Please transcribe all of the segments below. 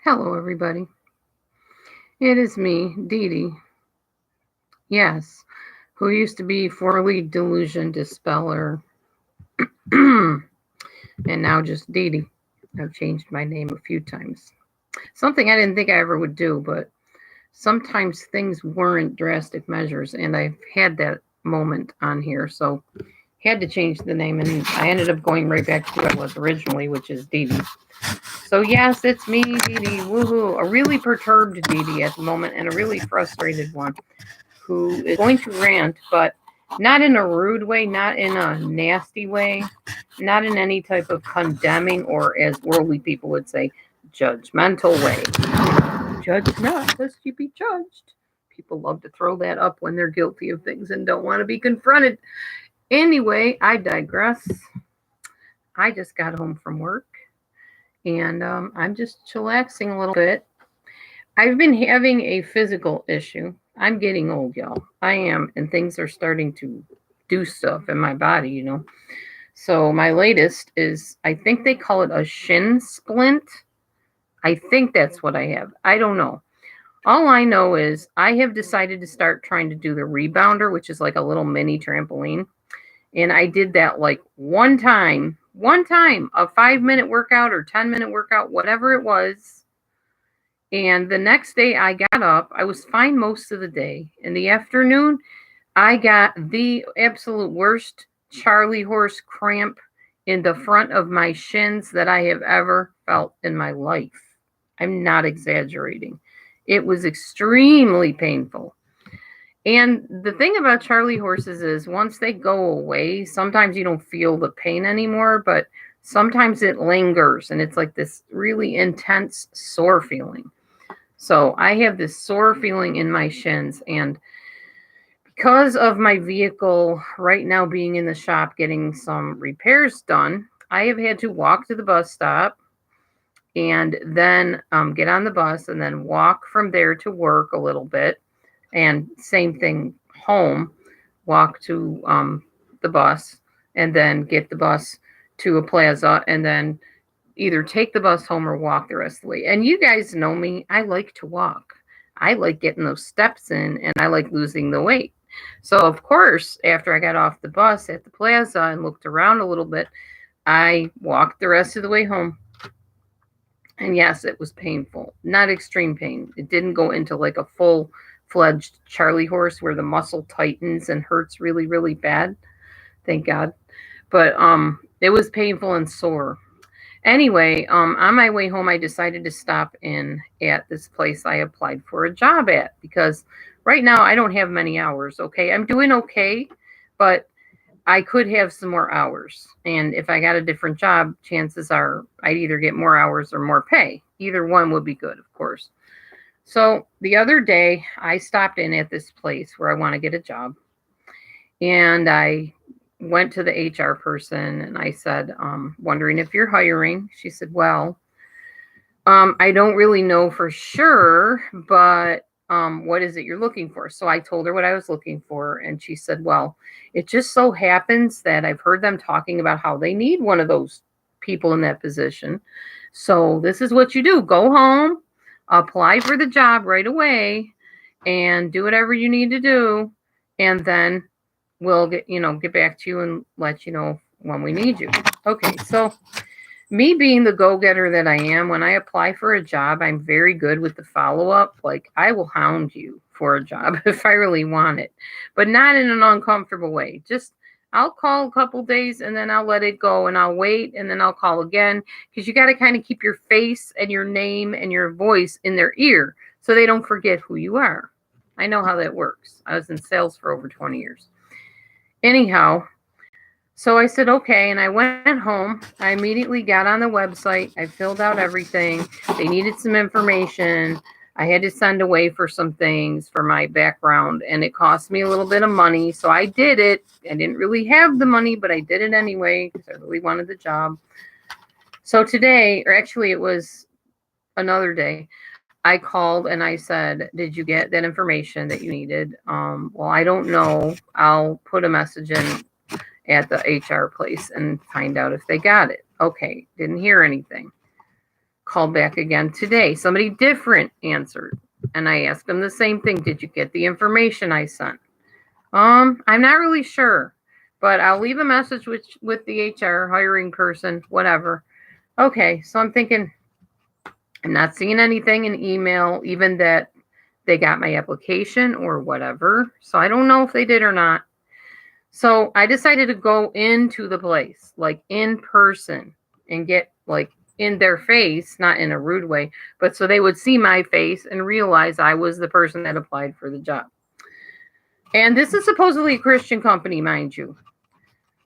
Hello, everybody. It is me, Dee Dee. Yes, who used to be formerly Delusion Dispeller, and now just Dee Dee. I've changed my name a few times. Something I didn't think I ever would do, but sometimes things warrant drastic measures, and I've had that moment on here, so had to change the name, and I ended up going right back to what I was originally, which is Dee Dee. So yes, it's me, Dee Dee. Woohoo! A really perturbed Dee Dee at the moment, and a really frustrated one, who is going to rant, but not in a rude way, not in a nasty way, not in any type of condemning or, as worldly people would say, judgmental way. Judge not, lest you be judged. People love to throw that up when they're guilty of things and don't want to be confronted. Anyway, I digress. I just got home from work and I'm just chillaxing a little bit. I've been having a physical issue. I'm getting old, y'all. I am, and things are starting to do stuff in my body. So my latest is, I think they call it a shin splint. I think that's what I have. I don't know. All I know is I have decided to start trying to do the rebounder, which is like a little mini trampoline. And I did that like one time, a 5-minute workout or 10-minute workout, whatever it was. And the next day I got up, I was fine most of the day. In the afternoon, I got the absolute worst Charlie horse cramp in the front of my shins that I have ever felt in my life. I'm not exaggerating. It was extremely painful. And the thing about Charlie horses is once they go away, sometimes you don't feel the pain anymore, but sometimes it lingers and it's like this really intense sore feeling. So I have this sore feeling in my shins, and because of my vehicle right now being in the shop getting some repairs done, I have had to walk to the bus stop and then get on the bus and then walk from there to work a little bit. And same thing home, walk to the bus and then get the bus to a plaza and then either take the bus home or walk the rest of the way. And you guys know me, I like to walk. I like getting those steps in and I like losing the weight. So, of course, after I got off the bus at the plaza and looked around a little bit, I walked the rest of the way home. And yes, it was painful. Not extreme pain. It didn't go into like a full-fledged Charlie horse where the muscle tightens and hurts really, really bad. Thank God. But it was painful and sore. Anyway, on my way home, I decided to stop in at this place I applied for a job at because right now I don't have many hours. Okay, I'm doing okay, but I could have some more hours. And if I got a different job, chances are I'd either get more hours or more pay. Either one would be good, of course. So the other day, I stopped in at this place where I want to get a job. And I went to the HR person and I said, wondering if you're hiring. She said, well, I don't really know for sure, but what is it you're looking for? So I told her what I was looking for. And she said, well, it just so happens that I've heard them talking about how they need one of those people in that position. So this is what you do. Go home, apply for the job right away, and do whatever you need to do. And then we'll get back to you and let you know when we need you. Okay, so me being the go-getter that I am, when I apply for a job, I'm very good with the follow-up. Like, I will hound you for a job if I really want it, but not in an uncomfortable way. Just, I'll call a couple days and then I'll let it go and I'll wait and then I'll call again because you got to kind of keep your face and your name and your voice in their ear so they don't forget who you are. I know how that works. I was in sales for over 20 years. Anyhow, so I said, okay, and I went home. I immediately got on the website. I filled out everything. They needed some information. I had to send away for some things for my background, and it cost me a little bit of money. So I did it. I didn't really have the money, but I did it anyway because I really wanted the job. So today, or actually it was another day, I called and I said, did you get that information that you needed? Well, I don't know. I'll put a message in at the HR place and find out if they got it. Okay, didn't hear anything. Called back again today. Somebody different answered. And I asked them the same thing. Did you get the information I sent? I'm not really sure, but I'll leave a message with the HR hiring person, whatever. Okay, so I'm thinking, I'm not seeing anything in email, even that they got my application or whatever. So I don't know if they did or not. So I decided to go into the place, like in person, and get like in their face, not in a rude way, but so they would see my face and realize I was the person that applied for the job. And this is supposedly a Christian company, mind you.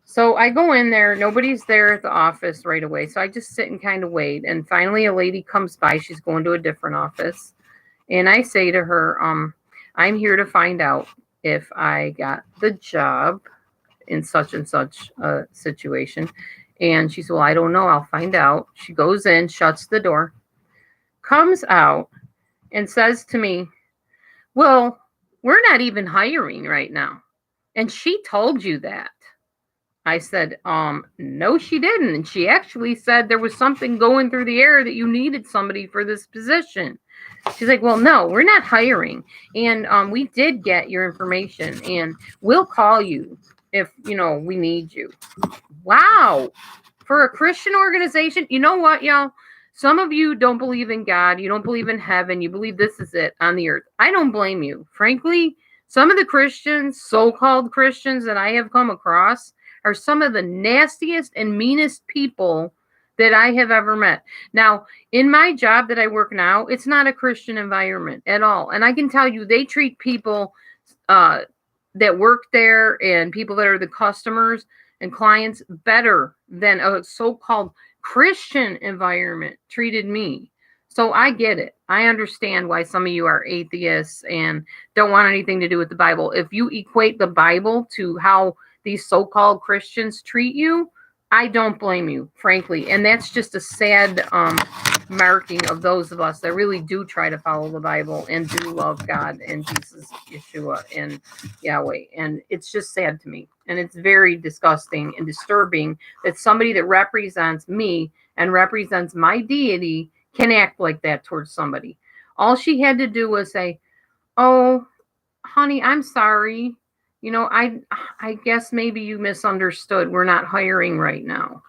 So I go in there, nobody's there at the office right away. So I just sit and kind of wait. And finally a lady comes by, she's going to a different office. And I say to her, I'm here to find out if I got the job in such and such a situation. And she said, well, I don't know. I'll find out. She goes in, shuts the door, comes out and says to me, well, we're not even hiring right now. And she told you that. I said, no, she didn't. And she actually said there was something going through the air that you needed somebody for this position. She's like, well, no, we're not hiring. And we did get your information and we'll call you if, we need you. Wow. For a Christian organization, you know what, y'all? Some of you don't believe in God. You don't believe in heaven. You believe this is it on the earth. I don't blame you. Frankly, some of the Christians, so-called Christians that I have come across are some of the nastiest and meanest people that I have ever met. Now, in my job that I work now, it's not a Christian environment at all. And I can tell you, they treat people that work there and people that are the customers and clients better than a so-called Christian environment treated me. So I get it. I understand why some of you are atheists and don't want anything to do with the Bible. If you equate the Bible to how these so-called Christians treat you, I don't blame you, frankly. And that's just a sad marking of those of us that really do try to follow the Bible and do love God and Jesus, Yeshua, and Yahweh. And it's just sad to me. And it's very disgusting and disturbing that somebody that represents me and represents my deity can act like that towards somebody. All she had to do was say, oh, honey, I'm sorry. I guess maybe you misunderstood. We're not hiring right now.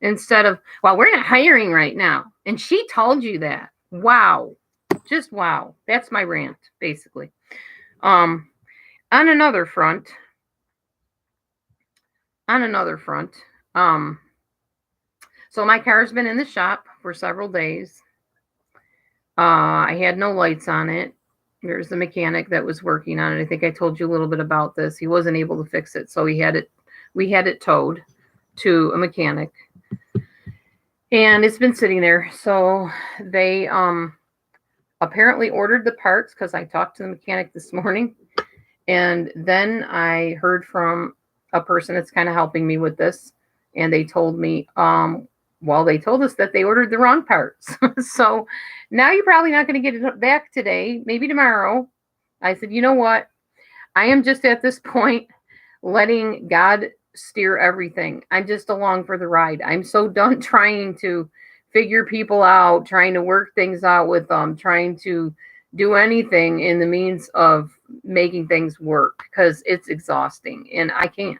Instead of, well, we're not hiring right now. And she told you that. Wow. Just wow. That's my rant, basically. On another front, so my car's been in the shop for several days. I had no lights on it. There's the mechanic that was working on it. I think I told you a little bit about this. He wasn't able to fix it, so we had it towed to a mechanic. And it's been sitting there. So they apparently ordered the parts because I talked to the mechanic this morning. And then I heard from a person that's kind of helping me with this. And they told me, they told us that they ordered the wrong parts. So now you're probably not going to get it back today, maybe tomorrow. I said, you know what? I am just at this point letting God steer everything. I'm just along for the ride. I'm so done trying to figure people out, trying to work things out with them, trying to do anything in the means of making things work because it's exhausting and I can't.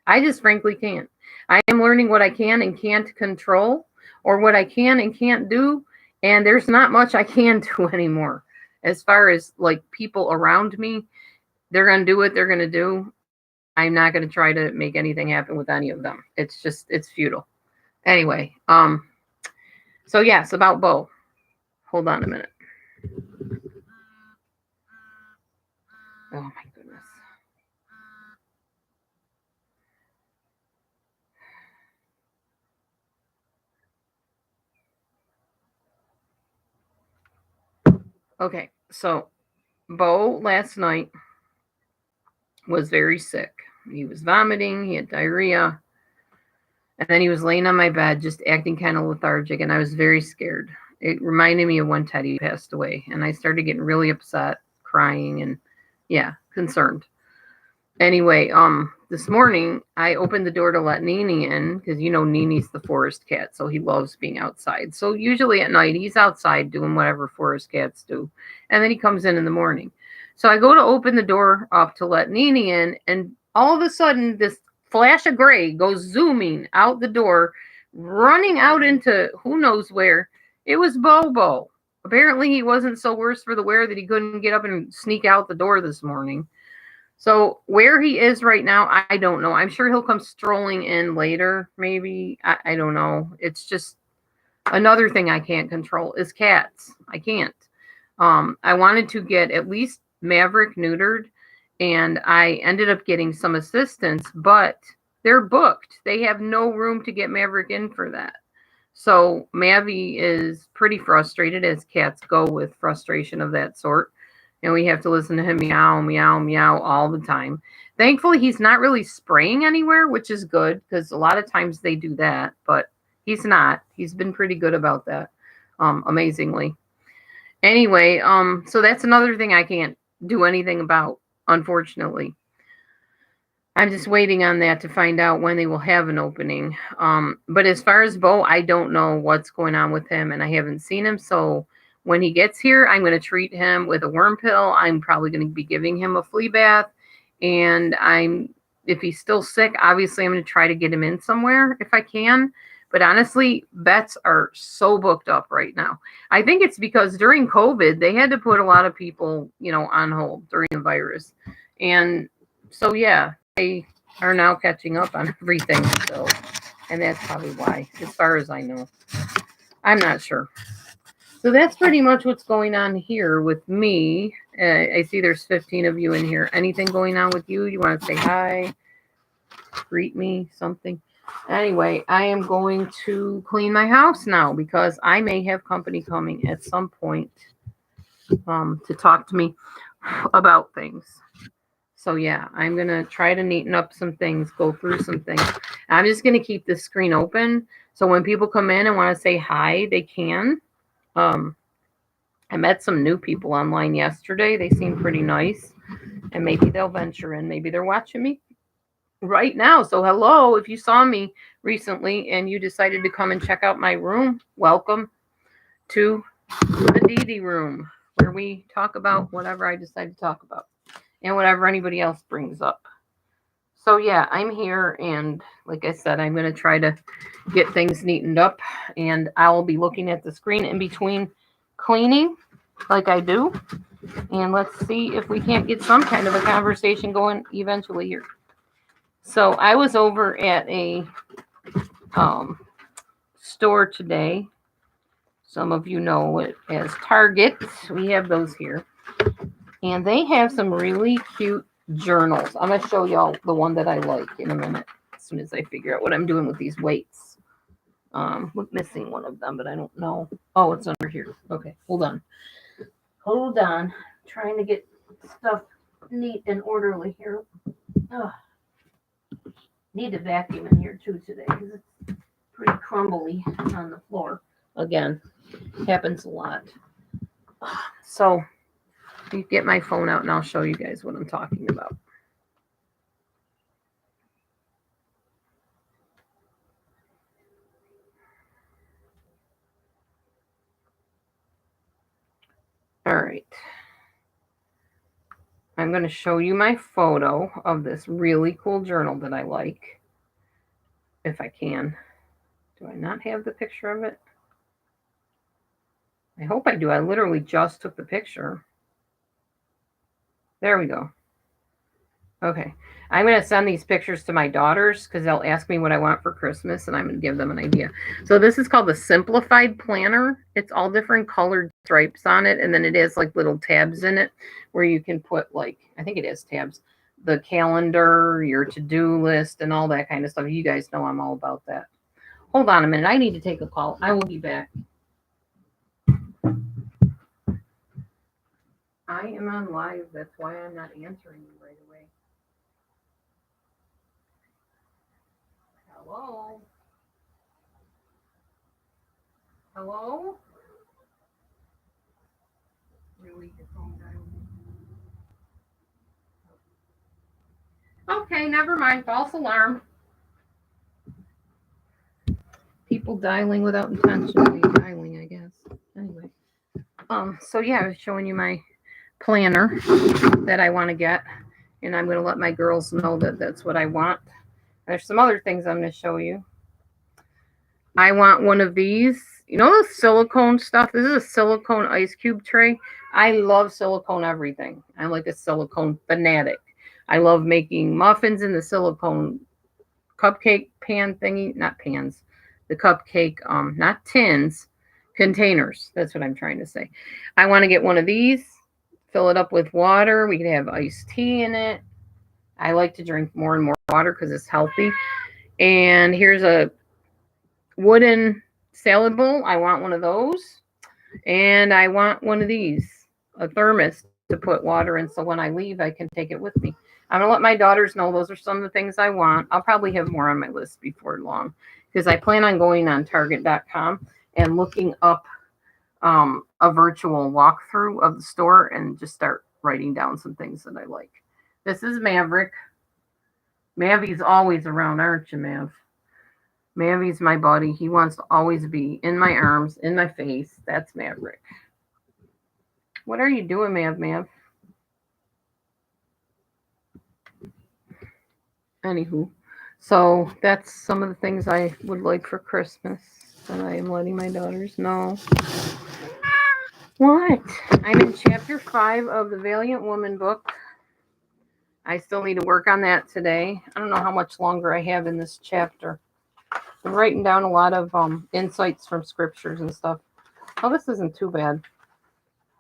I just frankly can't. I am learning what I can and can't control or what I can and can't do. And there's not much I can do anymore. As far as like people around me, they're going to do what they're going to do. I'm not going to try to make anything happen with any of them. It's futile. Anyway, so yes, about Bo. Hold on a minute. Oh my goodness. Okay, so Bo last night was very sick. He was vomiting, he had diarrhea, and then he was laying on my bed just acting kind of lethargic, and I was very scared. It reminded me of when Teddy passed away, and I started getting really upset, crying, and concerned. Anyway, this morning I opened the door to let Nini in because Nini's the forest cat, so he loves being outside. So usually at night he's outside doing whatever forest cats do, and then he comes in the morning. So I go to open the door up to let Nini in, and all of a sudden this flash of gray goes zooming out the door, running out into who knows where. It was Bobo. Apparently he wasn't so worse for the wear that he couldn't get up and sneak out the door this morning. So where he is right now, I don't know. I'm sure he'll come strolling in later, maybe. I don't know. It's just another thing I can't control is cats. I can't. I wanted to get at least Maverick neutered, and I ended up getting some assistance, but they're booked. They have no room to get Maverick in for that. So Mavi is pretty frustrated, as cats go with frustration of that sort. And we have to listen to him meow, meow, meow all the time. Thankfully, he's not really spraying anywhere, which is good because a lot of times they do that, but he's not. He's been pretty good about that, amazingly. Anyway, so that's another thing I can't do anything about, unfortunately. I'm just waiting on that to find out when they will have an opening. But as far as Bo, I don't know what's going on with him, and I haven't seen him. So when he gets here, I'm going to treat him with a worm pill. I'm probably going to be giving him a flea bath, and if he's still sick, obviously I'm going to try to get him in somewhere if I can. But honestly, vets are so booked up right now. I think it's because during COVID, they had to put a lot of people, on hold during the virus. And so, yeah, they are now catching up on everything. So, and that's probably why, as far as I know. I'm not sure. So that's pretty much what's going on here with me. I see there's 15 of you in here. Anything going on with you? You want to say hi, greet me, something? Anyway, I am going to clean my house now because I may have company coming at some point to talk to me about things. So yeah, I'm going to try to neaten up some things, go through some things. I'm just going to keep the screen open so when people come in and want to say hi, they can. I met some new people online yesterday. They seem pretty nice, and maybe they'll venture in. Maybe they're watching me right now. So hello, if you saw me recently and you decided to come and check out my room, welcome to the Dee room, where we talk about whatever I decide to talk about and whatever anybody else brings up. So yeah, I'm here, and like I said, I'm going to try to get things neatened up, and I'll be looking at the screen in between cleaning like I do, and let's see if we can't get some kind of a conversation going eventually here. So I was over at a store today. Some of you know it as Target. We have those here, and they have some really cute journals. I'm going to show y'all the one that I like in a minute, as soon as I figure out what I'm doing with these weights. We're missing one of them, but I don't know. Oh, it's under here. Okay, hold on. Trying to get stuff neat and orderly here. Ugh. Need a vacuum in here too today because it's pretty crumbly on the floor. Again, happens a lot. So you get my phone out and I'll show you guys what I'm talking about. All right. I'm going to show you my photo of this really cool journal that I like, if I can. Do I not have the picture of it? I hope I do. I literally just took the picture. There we go. Okay. I'm going to send these pictures to my daughters because they'll ask me what I want for Christmas, and I'm going to give them an idea. So this is called the Simplified Planner. It's all different colored stripes on it, and then it has like little tabs in it where you can put, like, I think it has tabs, the calendar, your to-do list, and all that kind of stuff. You guys know I'm all about that. Hold on a minute. I need to take a call. I will be back. I am on live. That's why I'm not answering you right away. Hello? Hello? Really, your phone died. Okay, never mind. False alarm. People dialing without intentionally dialing, I guess. Anyway. So yeah, I was showing you my planner that I want to get, and I'm going to let my girls know that that's what I want. There's some other things I'm going to show you. I want one of these. You know the silicone stuff? This is a silicone ice cube tray. I love silicone everything. I'm like a silicone fanatic. I love making muffins in the silicone cupcake pan thingy, not pans, the cupcake, not tins, containers. That's what I'm trying to say. I want to get one of these, fill it up with water. We could have iced tea in it. I like to drink more and more water because it's healthy. And here's a wooden salad bowl. I want one of those. And I want one of these, a thermos to put water in so when I leave, I can take it with me. I'm going to let my daughters know those are some of the things I want. I'll probably have more on my list before long because I plan on going on Target.com and looking up a virtual walkthrough of the store and just start writing down some things that I like. This is Maverick. Mavy's always around, aren't you, Mav? Mavy's my buddy. He wants to always be in my arms, in my face. That's Maverick. What are you doing, Mav? Anywho, so that's some of the things I would like for Christmas that I am letting my daughters know. What? I'm in chapter 5 of the Valiant Woman book. I still need to work on that today. I don't know how much longer I have in this chapter. I'm writing down a lot of insights from scriptures and stuff. Oh, this isn't too bad.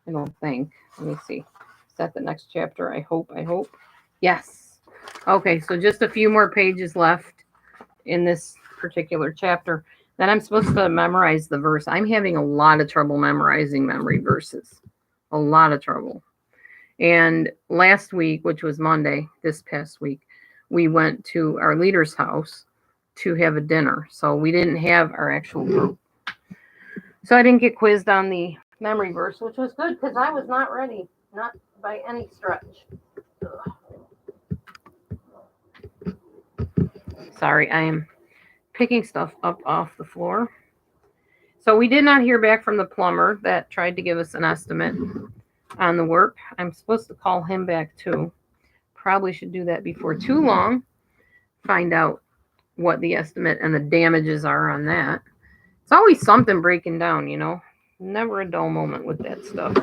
I don't think. Let me see. Is that the next chapter? I hope. Yes. Okay, so just a few more pages left in this particular chapter. Then I'm supposed to memorize the verse. I'm having a lot of trouble memorizing memory verses. A lot of trouble. And last week, which was Monday, this past week, we went to our leader's house to have a dinner. So we didn't have our actual group. So I didn't get quizzed on the memory verse, which was good because I was not ready, not by any stretch. Ugh. Sorry, I am picking stuff up off the floor. So we did not hear back from the plumber that tried to give us an estimate on the work. I'm supposed to call him back too. Probably should do that before too long. Find out what the estimate and the damages are on that. It's always something breaking down, you know. Never a dull moment with that stuff.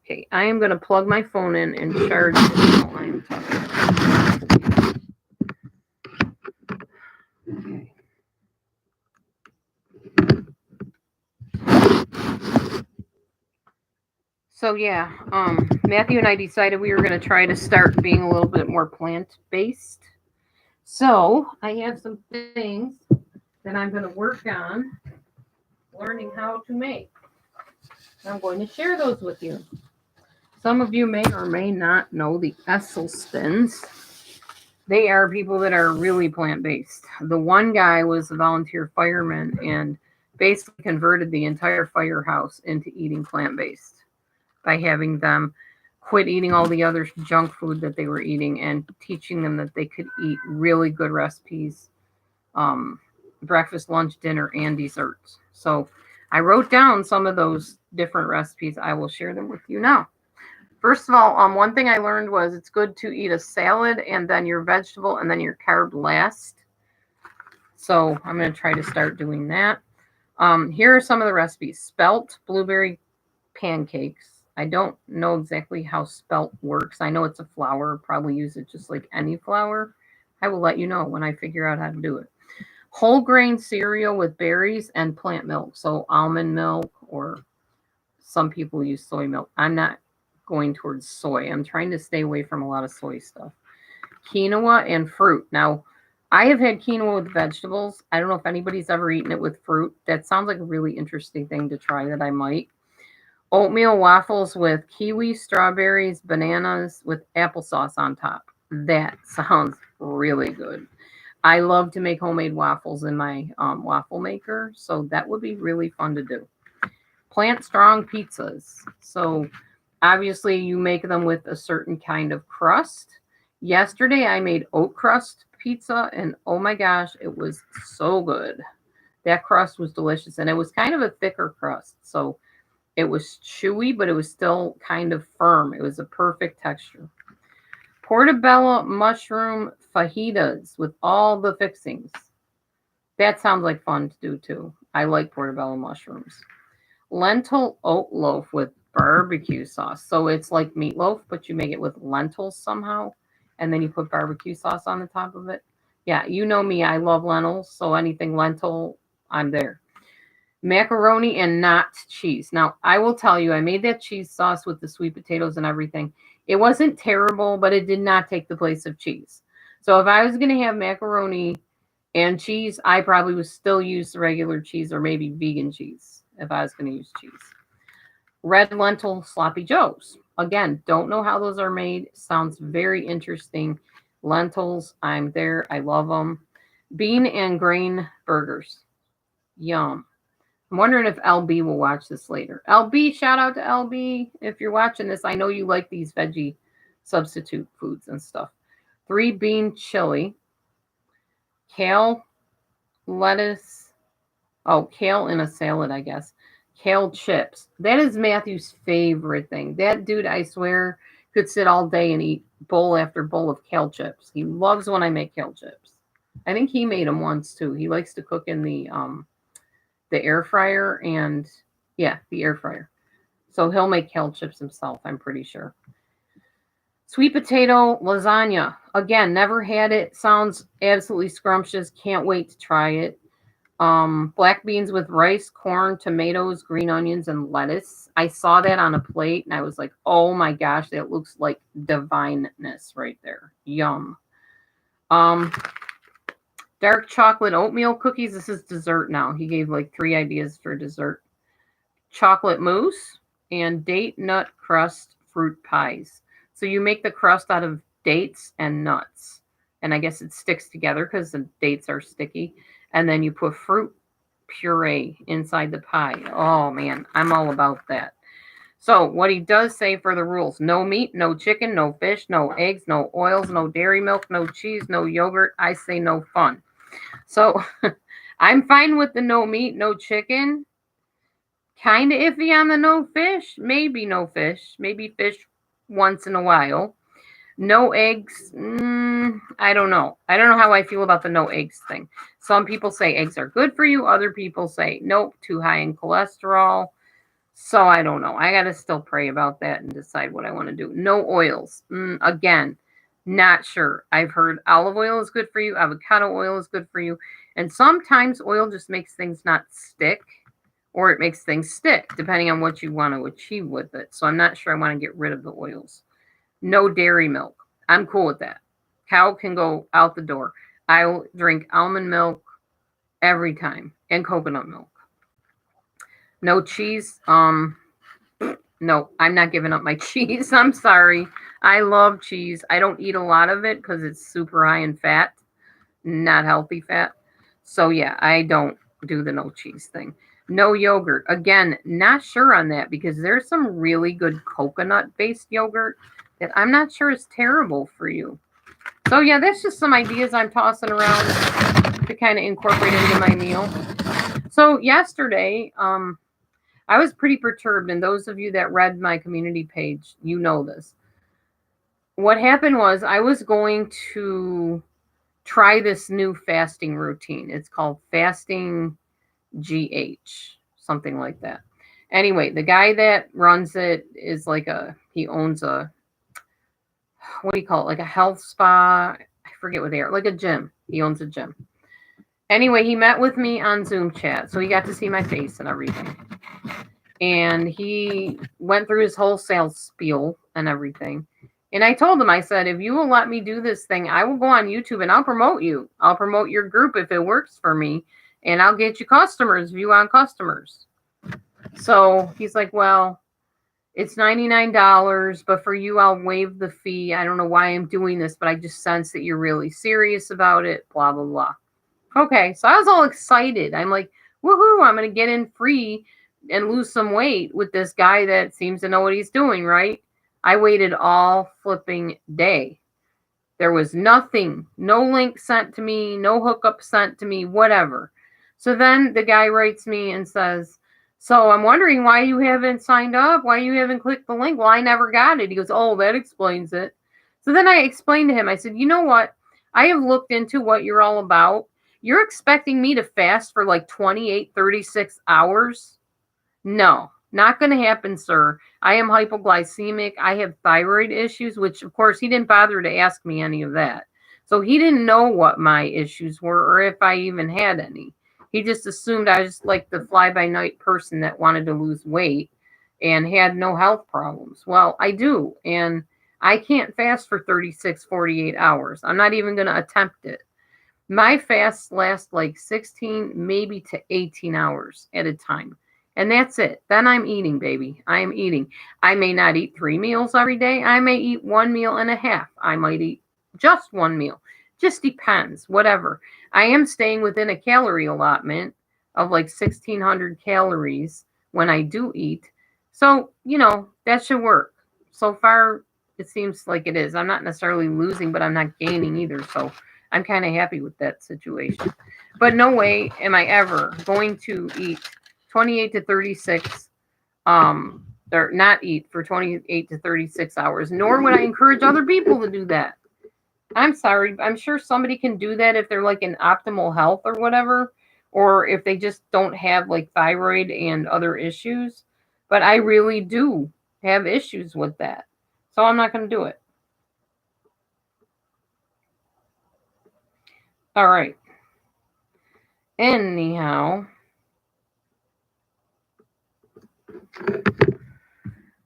Okay, I am going to plug my phone in and charge it while I'm talking. Okay. So yeah, Matthew and I decided we were going to try to start being a little bit more plant-based. So I have some things that I'm going to work on learning how to make. I'm going to share those with you. Some of you may or may not know the Esselstyns. They are people that are really plant-based. The one guy was a volunteer fireman and basically converted the entire firehouse into eating plant-based by having them quit eating all the other junk food that they were eating and teaching them that they could eat really good recipes, breakfast, lunch, dinner, and desserts. So I wrote down some of those different recipes. I will share them with you now. First of all, one thing I learned was it's good to eat a salad and then your vegetable and then your carb last. So I'm going to try to start doing that. Here are some of the recipes. Spelt blueberry pancakes. I don't know exactly how spelt works. I know it's a flour. Probably use it just like any flour. I will let you know when I figure out how to do it. Whole grain cereal with berries and plant milk. So almond milk, or some people use soy milk. I'm not going towards soy. I'm trying to stay away from a lot of soy stuff. Quinoa and fruit. Now, I have had quinoa with vegetables. I don't know if anybody's ever eaten it with fruit. That sounds like a really interesting thing to try that I might. Oatmeal waffles with kiwi, strawberries, bananas with applesauce on top. That sounds really good. I love to make homemade waffles in my waffle maker, so that would be really fun to do. Plant strong pizzas. So obviously you make them with a certain kind of crust Yesterday I made oat crust pizza, and oh my gosh, it was so good. That crust was delicious, and it was kind of a thicker crust. So it was chewy, but it was still kind of firm. It was a perfect texture. Portobello mushroom fajitas with all the fixings. That sounds like fun to do too. I like portobello mushrooms. Lentil oat loaf with barbecue sauce. So it's like meatloaf, but you make it with lentils somehow, and then you put barbecue sauce on the top of it. Yeah, you know me, I love lentils, so anything lentil, I'm there. Macaroni and not cheese. Now, I will tell you, I made that cheese sauce with the sweet potatoes and everything. It wasn't terrible, but it did not take the place of cheese. So if I was going to have macaroni and cheese, I probably would still use the regular cheese or maybe vegan cheese if I was going to use cheese. Red lentil sloppy joes. Again, don't know how those are made. Sounds very interesting. Lentils, I'm there. I love them. Bean and grain burgers. Yum. I'm wondering if LB will watch this later. LB, shout out to LB. If you're watching this, I know you like these veggie substitute foods and stuff. 3 bean chili, kale, lettuce. Oh, kale in a salad, I guess. Kale chips. That is Matthew's favorite thing. That dude, I swear, could sit all day and eat bowl after bowl of kale chips. He loves when I make kale chips. I think he made them once too. He likes to cook in the air fryer and yeah, the air fryer. So he'll make kale chips himself, I'm pretty sure. Sweet potato lasagna. Again, never had it. Sounds absolutely scrumptious. Can't wait to try it. Black beans with rice, corn, tomatoes, green onions, and lettuce. I saw that on a plate and I was like, oh my gosh, that looks like divineness right there. Yum. Um, Dark chocolate oatmeal cookies. This is dessert now. He gave like 3 ideas for dessert. Chocolate mousse and date nut crust fruit pies. So you make the crust out of dates and nuts. And I guess it sticks together because the dates are sticky. And then you put fruit puree inside the pie. Oh man, I'm all about that. So what he does say for the rules: no meat, no chicken, no fish, no eggs, no oils, no dairy milk, no cheese, no yogurt. I say no fun. So I'm fine with the no meat, no chicken. Kind of iffy on the no fish. Maybe no fish. Maybe fish once in a while. No eggs. I don't know. I don't know how I feel about the no eggs thing. Some people say eggs are good for you. Other people say nope, too high in cholesterol. So I don't know. I got to still pray about that and decide what I want to do. No oils. Again, not sure. I've heard olive oil is good for you. Avocado oil is good for you. And sometimes oil just makes things not stick or it makes things stick depending on what you want to achieve with it. So I'm not sure I want to get rid of the oils. No dairy milk. I'm cool with that. Cow can go out the door. I'll drink almond milk every time and coconut milk. No cheese. No, I'm not giving up my cheese. I'm sorry. I love cheese. I don't eat a lot of it because it's super high in fat, not healthy fat. So yeah, I don't do the no cheese thing. No yogurt. Again, not sure on that because there's some really good coconut based yogurt that I'm not sure is terrible for you. So yeah, that's just some ideas I'm tossing around to kind of incorporate into my meal. So yesterday, I was pretty perturbed, and those of you that read my community page, you know this. What happened was I was going to try this new fasting routine. It's called Fasting GH, something like that. Anyway, the guy that runs it is he owns a, what do you call it? Like a health spa. I forget what they are. Like a gym. He owns a gym. Anyway, he met with me on Zoom chat, so he got to see my face and everything. And he went through his whole sales spiel and everything. And I told him, I said, if you will let me do this thing, I will go on YouTube and I'll promote you. I'll promote your group if it works for me. And I'll get you customers if you want customers. So he's like, well, it's $99, but for you, I'll waive the fee. I don't know why I'm doing this, but I just sense that you're really serious about it, blah, blah, blah. Okay, so I was all excited. I'm like, woohoo, I'm going to get in free and lose some weight with this guy that seems to know what he's doing, right? I waited all flipping day. There was nothing, no link sent to me, no hookup sent to me, whatever. So then the guy writes me and says, so I'm wondering why you haven't signed up, why you haven't clicked the link. Well, I never got it. He goes, oh, that explains it. So then I explained to him, I said, you know what? I have looked into what you're all about. You're expecting me to fast for like 28, 36 hours? No, not going to happen, sir. I am hypoglycemic. I have thyroid issues, which, of course, he didn't bother to ask me any of that. So he didn't know what my issues were or if I even had any. He just assumed I was like the fly-by-night person that wanted to lose weight and had no health problems. Well, I do, and I can't fast for 36, 48 hours. I'm not even going to attempt it. My fasts last like 16, maybe to 18 hours at a time. And that's it. Then I'm eating, baby. I am eating. I may not eat 3 meals every day. I may eat 1 meal and a half. I might eat just 1 meal. Just depends, whatever. I am staying within a calorie allotment of like 1,600 calories when I do eat. So, that should work. So far, it seems like it is. I'm not necessarily losing, but I'm not gaining either. So I'm kind of happy with that situation. But no way am I ever going to eat 28 to 36, or not eat for 28 to 36 hours, nor would I encourage other people to do that. I'm sorry. I'm sure somebody can do that if they're like in optimal health or whatever, or if they just don't have like thyroid and other issues. But I really do have issues with that. So I'm not going to do it. All right. Anyhow,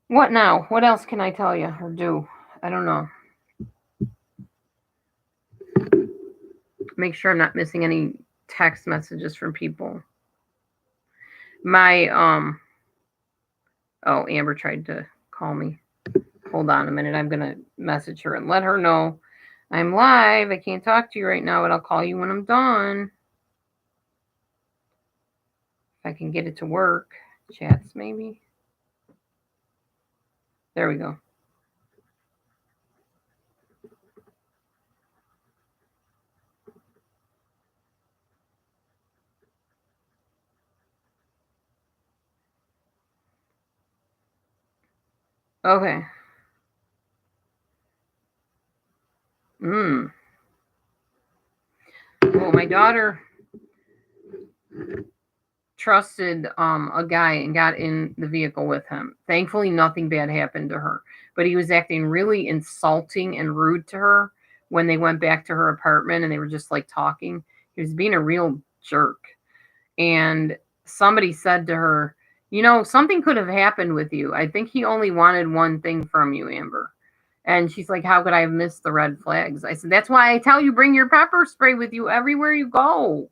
what now? What else can I tell you or do? I don't know. Make sure I'm not missing any text messages from people. My oh, Amber tried to call me. Hold on a minute. I'm gonna message her and let her know I'm live. I can't talk to you right now, but I'll call you when I'm done. If I can get it to work. Chats maybe. There we go. Okay. Well, my daughter trusted a guy and got in the vehicle with him. Thankfully, nothing bad happened to her, but he was acting really insulting and rude to her when they went back to her apartment and they were just like talking. He was being a real jerk. And somebody said to her, something could have happened with you. I think he only wanted one thing from you, Amber. And she's like, how could I have missed the red flags? I said, that's why I tell you, bring your pepper spray with you everywhere you go.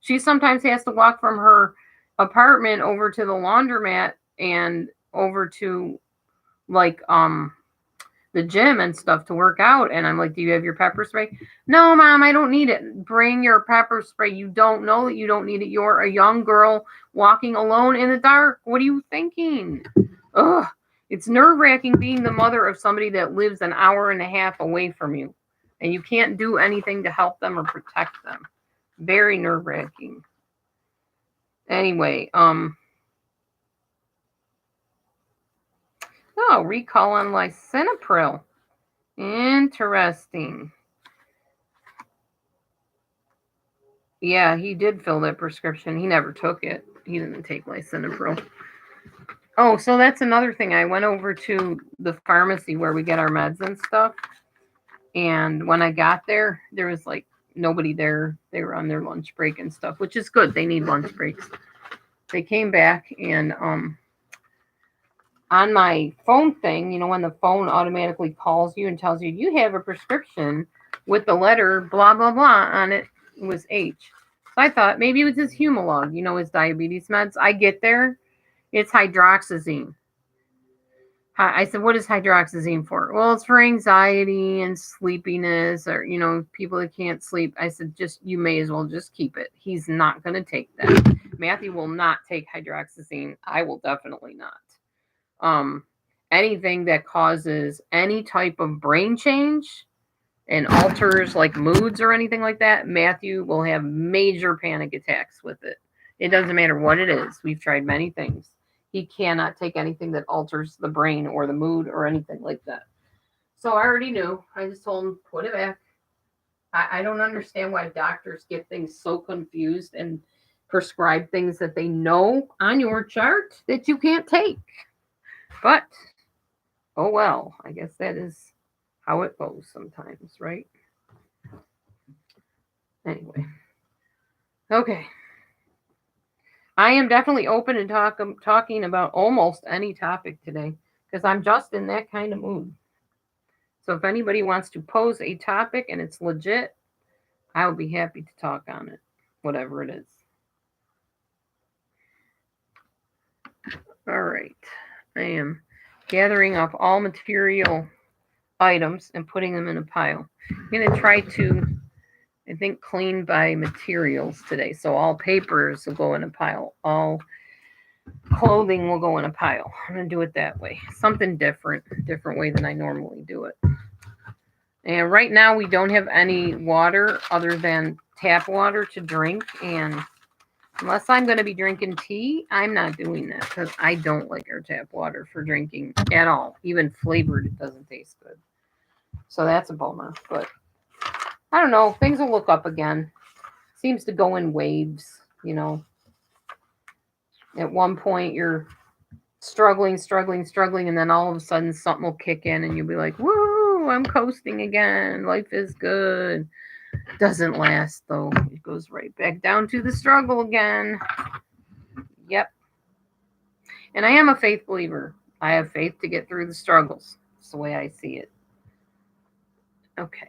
She sometimes has to walk from her apartment over to the laundromat and over to like the gym and stuff to work out. And I'm like, do you have your pepper spray? No, Mom, I don't need it. Bring your pepper spray. You don't know that you don't need it. You're a young girl walking alone in the dark. What are you thinking? Ugh. It's nerve-wracking being the mother of somebody that lives an hour and a half away from you. And you can't do anything to help them or protect them. Very nerve-wracking. Anyway, recall on lisinopril. Interesting. Yeah, he did fill that prescription. He never took it. He didn't take lisinopril. Oh, so that's another thing. I went over to the pharmacy where we get our meds and stuff. And when I got there, there was like nobody there. They were on their lunch break and stuff, which is good. They need lunch breaks. They came back and on my phone thing, when the phone automatically calls you and tells you you have a prescription with the letter blah blah blah on it, it was H. So I thought maybe it was his Humalog, his diabetes meds. I get there, it's hydroxyzine. I said, what is hydroxyzine for? Well, it's for anxiety and sleepiness or, people that can't sleep. I said, you may as well just keep it. He's not going to take that. Matthew will not take hydroxyzine. I will definitely not. Anything that causes any type of brain change and alters like moods or anything like that, Matthew will have major panic attacks with it. It doesn't matter what it is. We've tried many things. He cannot take anything that alters the brain or the mood or anything like that. So I already knew. I just told him, put it back. I don't understand why doctors get things so confused and prescribe things that they know on your chart that you can't take. But, oh well, I guess that is how it goes sometimes, right? Anyway. Okay. I am definitely open to talking about almost any topic today because I'm just in that kind of mood. So if anybody wants to pose a topic and it's legit, I will be happy to talk on it, whatever it is. All right. I am gathering up all material items and putting them in a pile. I'm going to try to, I think, clean by materials today. So all papers will go in a pile. All clothing will go in a pile. I'm going to do it that way. Something different way than I normally do it. And right now we don't have any water other than tap water to drink. And unless I'm going to be drinking tea, I'm not doing that because I don't like our tap water for drinking at all. Even flavored, it doesn't taste good. So that's a bummer. But I don't know. Things will look up again. Seems to go in waves, you know. At one point, you're struggling, and then all of a sudden something will kick in and you'll be like, woo, I'm coasting again. Life is good. Doesn't last, though. It goes right back down to the struggle again. Yep. And I am a faith believer. I have faith to get through the struggles. That's the way I see it. Okay.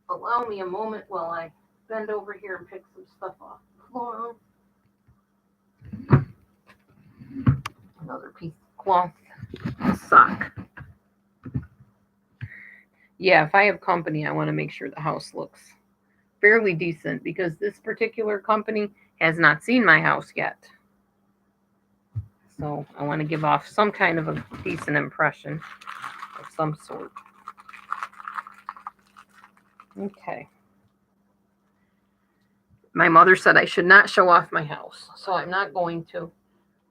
Allow me a moment while I bend over here and pick some stuff off the floor. Another piece of cloth. A sock. Yeah, if I have company, I want to make sure the house looks fairly decent because this particular company has not seen my house yet. So I want to give off some kind of a decent impression of some sort. Okay. My mother said I should not show off my house, so I'm not going to.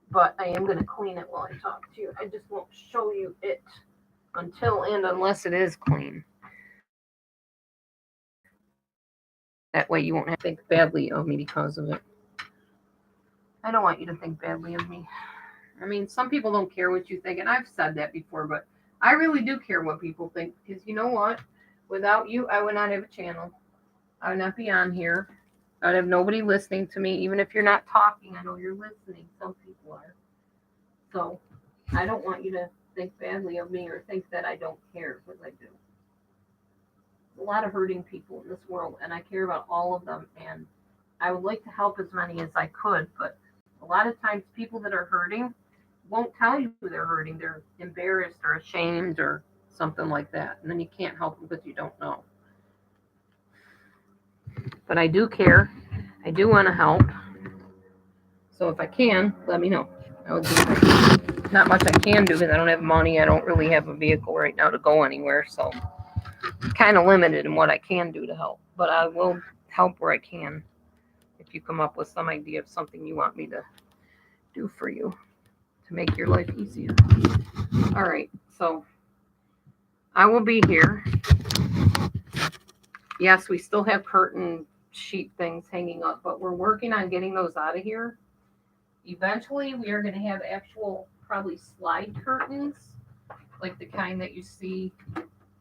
But I am going to clean it while I talk to you. I just won't show you it until and unless it is clean. That way you won't have to think badly of me because of it. I don't want you to think badly of me. I mean, some people don't care what you think, and I've said that before, but I really do care what people think because you know what? Without you, I would not have a channel. I would not be on here. I would have nobody listening to me. Even if you're not talking, I know you're listening. Some people are. So I don't want you to think badly of me or think that I don't care, because I do. A lot of hurting people in this world, and I care about all of them, and I would like to help as many as I could, but a lot of times people that are hurting won't tell you they're hurting. They're embarrassed or ashamed or something like that, and then you can't help them because you don't know. But I do care. I do want to help. So if I can, let me know. I would do that. Not much I can do because I don't have money. I don't really have a vehicle right now to go anywhere, so kind of limited in what I can do to help. But I will help where I can if you come up with some idea of something you want me to do for you to make your life easier. All right, so I will be here. Yes, we still have curtain sheet things hanging up, but we're working on getting those out of here. Eventually, we are going to have actual, probably slide curtains, like the kind that you see,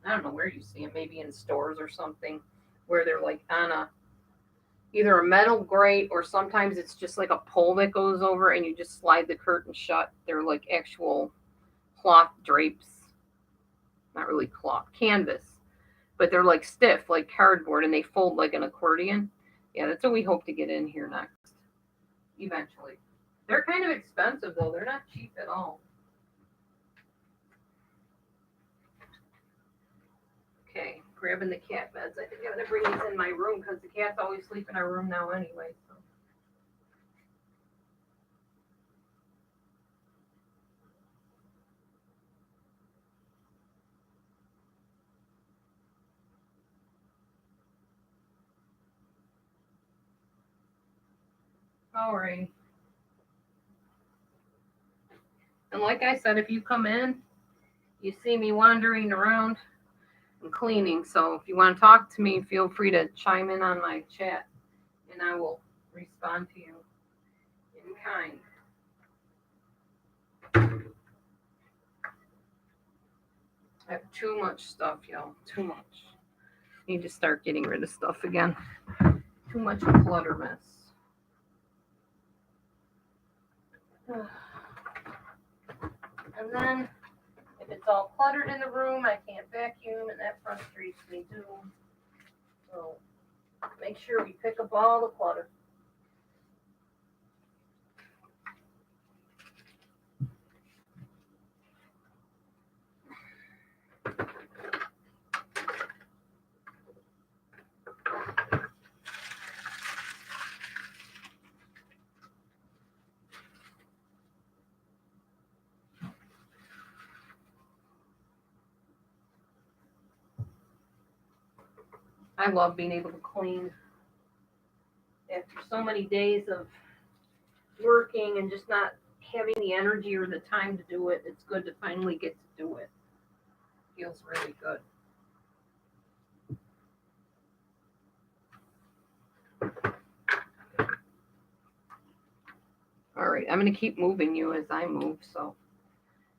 I don't know where you see them, maybe in stores or something, where they're like on a, either a metal grate or sometimes it's just like a pole that goes over and you just slide the curtain shut. They're like actual cloth drapes, not really cloth, canvas, but they're like stiff, like cardboard, and they fold like an accordion. Yeah, that's what we hope to get in here next, eventually. They're kind of expensive, though. They're not cheap at all. Okay, grabbing the cat beds. I think I'm going to bring these in my room because the cats always sleep in our room now anyway. So. All right. And like I said, if you come in, you see me wandering around and cleaning. So if you want to talk to me, feel free to chime in on my chat and I will respond to you in kind. I have too much stuff, y'all. Too much. Need to start getting rid of stuff again. Too much clutter mess. And then, if it's all cluttered in the room, I can't vacuum, and that frustrates me too. So, make sure we pick up all the clutter. I love being able to clean. After so many days of working and just not having the energy or the time to do it, it's good to finally get to do it. Feels really good. All right, I'm going to keep moving you as I move, so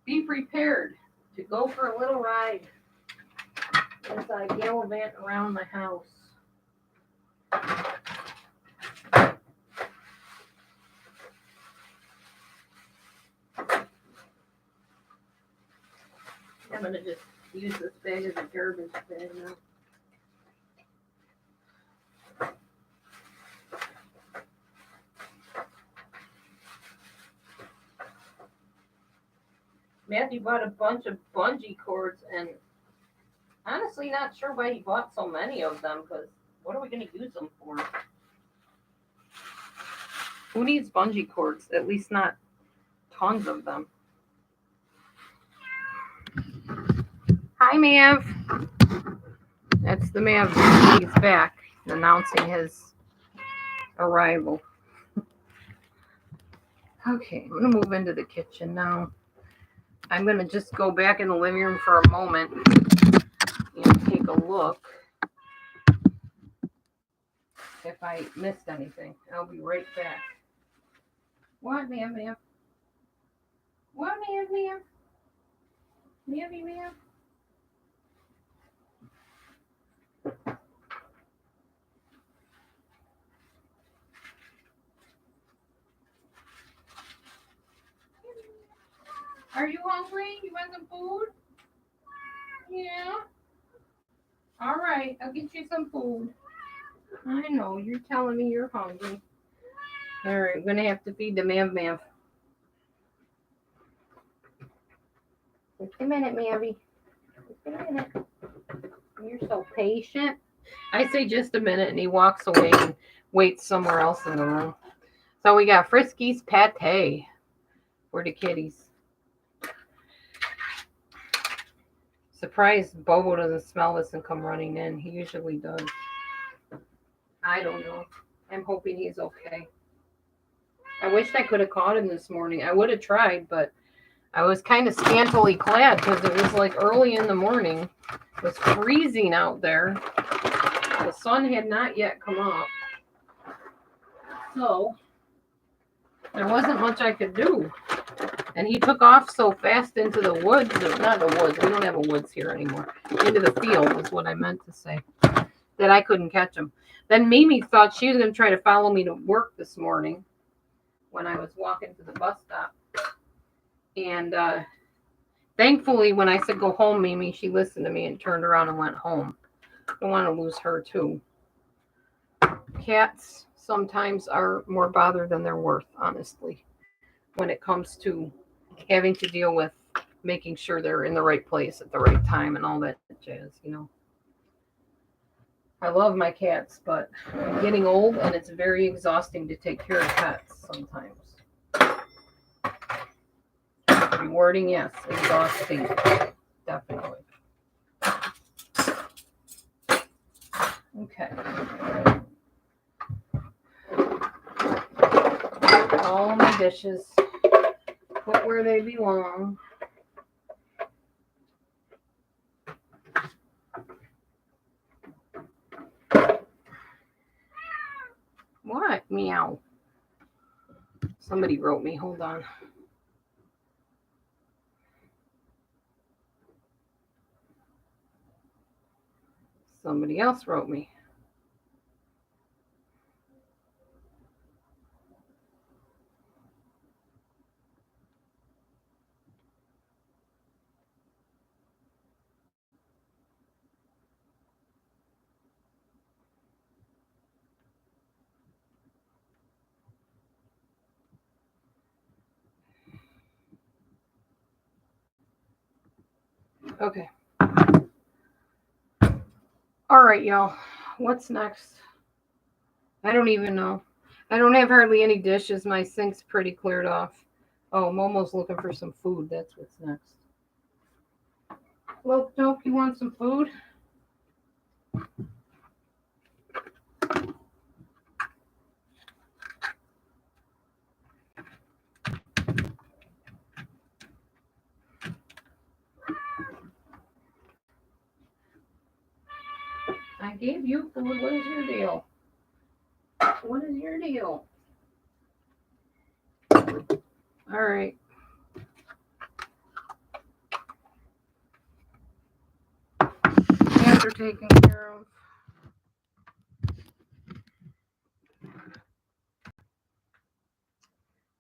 be prepared to go for a little ride as I gallivant around my house. I'm going to just use this bag as a garbage bag now. Matthew bought a bunch of bungee cords, and honestly not sure why he bought so many of them, because what are we going to use them for? Who needs bungee cords? At least not tons of them. Hi, Mav. That's the Mav. He's back, announcing his arrival. Okay, I'm going to move into the kitchen now. I'm going to just go back in the living room for a moment and take a look if I missed anything. I'll be right back. What, Mav? What, Mav? Mav? Are you hungry? You want some food? Yeah. All right, I'll get you some food. I know, you're telling me you're hungry. All right, I'm going to have to feed the Mav. Just a minute, Mavy. Just a minute. You're so patient. I say just a minute, and he walks away and waits somewhere else in the room. So we got Frisky's pate for the kitties. Surprised Bobo doesn't smell this and come running in. He usually does. I don't know. I'm hoping he's okay. I wished I could have caught him this morning. I would have tried, but I was kind of scantily clad because it was like early in the morning. It was freezing out there. The sun had not yet come up. So there wasn't much I could do. And he took off so fast into the woods, not the woods, we don't have a woods here anymore, into the field is what I meant to say, that I couldn't catch him. Then Mimi thought she was going to try to follow me to work this morning when I was walking to the bus stop. And thankfully, when I said go home, Mimi, she listened to me and turned around and went home. Don't want to lose her, too. Cats sometimes are more bother than they're worth, honestly, when it comes to having to deal with making sure they're in the right place at the right time and all that jazz, you know. I love my cats, but I'm getting old and it's very exhausting to take care of pets sometimes. Rewarding, yes. Exhausting, definitely. Okay. dishes put where they belong. What? Meow. Somebody wrote me. Hold on. Somebody else wrote me. Okay. All right, y'all. What's next? I don't even know. I don't have hardly any dishes. My sink's pretty cleared off. Oh, Momo's looking for some food. That's what's next. Well, Dope, you want some food? I gave you food. What is your deal? What is your deal? All right. Cats are taken care of.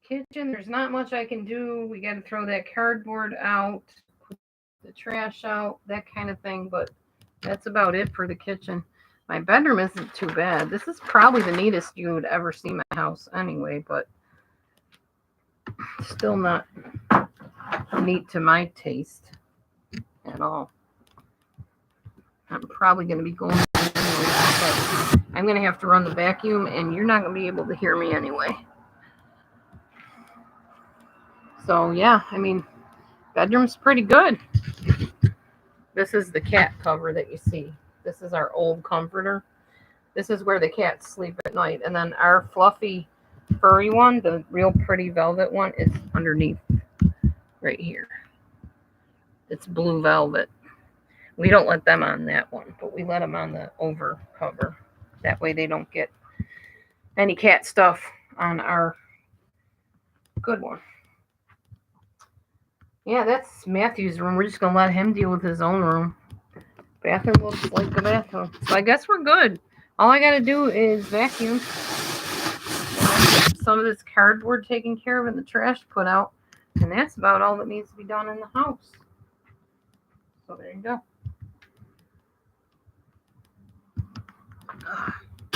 Kitchen, there's not much I can do. We got to throw that cardboard out, put the trash out, that kind of thing. But that's about it for the kitchen. My bedroom isn't too bad. This is probably the neatest you would ever see my house anyway, but still not neat to my taste at all. I'm probably going to be going anyway, but I'm going to have to run the vacuum, and you're not going to be able to hear me anyway. So, yeah, I mean, bedroom's pretty good. This is the cat cover that you see. This is our old comforter. This is where the cats sleep at night. And then our fluffy, furry one, the real pretty velvet one, is underneath right here. It's blue velvet. We don't let them on that one, but we let them on the over cover. That way they don't get any cat stuff on our good one. Yeah, that's Matthew's room. We're just going to let him deal with his own room. Bathroom looks like the bathroom. So I guess we're good. All I got to do is vacuum. Some of this cardboard taken care of and the trash put out. And that's about all that needs to be done in the house. So there you go.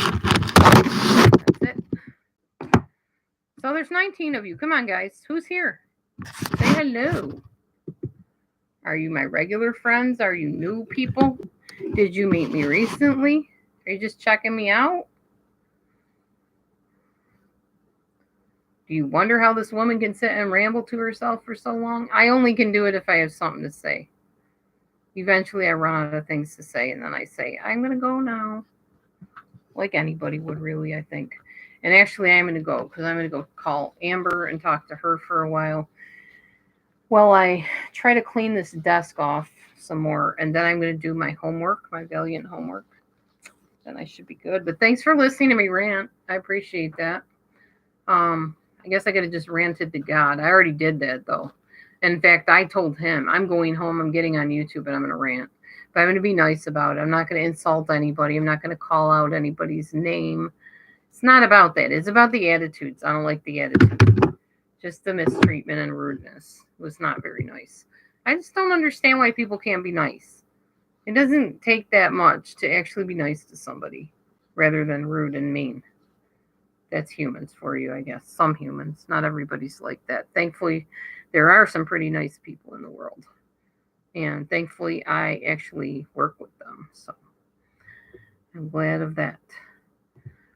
That's it. So there's 19 of you. Come on, guys. Who's here? Say hello. Are you my regular friends? Are you new people? Did you meet me recently? Are you just checking me out? Do you wonder how this woman can sit and ramble to herself for so long? I only can do it if I have something to say. Eventually I run out of things to say, and then I say, I'm going to go now. Like anybody would, really, I think. And actually, I'm going to go, because I'm going to go call Amber and talk to her for a while. Well, I try to clean this desk off some more, and then I'm going to do my homework, my Valiant homework. Then I should be good. But thanks for listening to me rant. I appreciate that. I guess I could have just ranted to God. I already did that, though. In fact, I told him, I'm going home, I'm getting on YouTube, and I'm going to rant. But I'm going to be nice about it. I'm not going to insult anybody. I'm not going to call out anybody's name. It's not about that. It's about the attitudes. I don't like the attitude. Just the mistreatment and rudeness was not very nice. I just don't understand why people can't be nice. It doesn't take that much to actually be nice to somebody rather than rude and mean. That's humans for you, I guess. Some humans. Not everybody's like that. Thankfully, there are some pretty nice people in the world. And thankfully, I actually work with them. So I'm glad of that.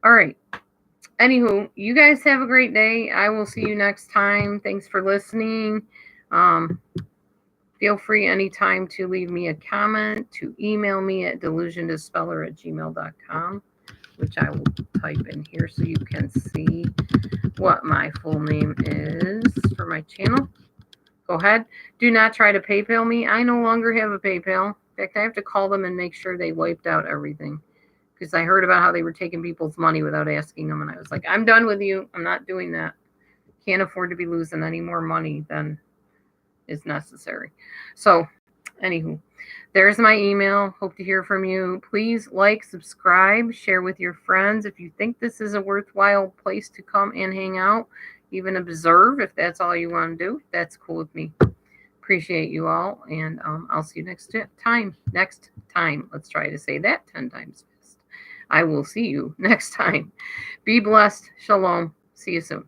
All right. Anywho, you guys have a great day. I will see you next time. Thanks for listening. Feel free anytime to leave me a comment, to email me at delusiondispeller@gmail.com. which I will type in here so you can see what my full name is for my channel. Go ahead. Do not try to PayPal me. I no longer have a PayPal. In fact, I have to call them and make sure they wiped out everything. Because I heard about how they were taking people's money without asking them. And I was like, I'm done with you. I'm not doing that. Can't afford to be losing any more money than is necessary. So, anywho, there's my email. Hope to hear from you. Please like, subscribe, share with your friends. If you think this is a worthwhile place to come and hang out, even observe, if that's all you want to do, that's cool with me. Appreciate you all, and I'll see you next time. Let's try to say that 10 times fast. I will see you next time. Be blessed. Shalom. See you soon.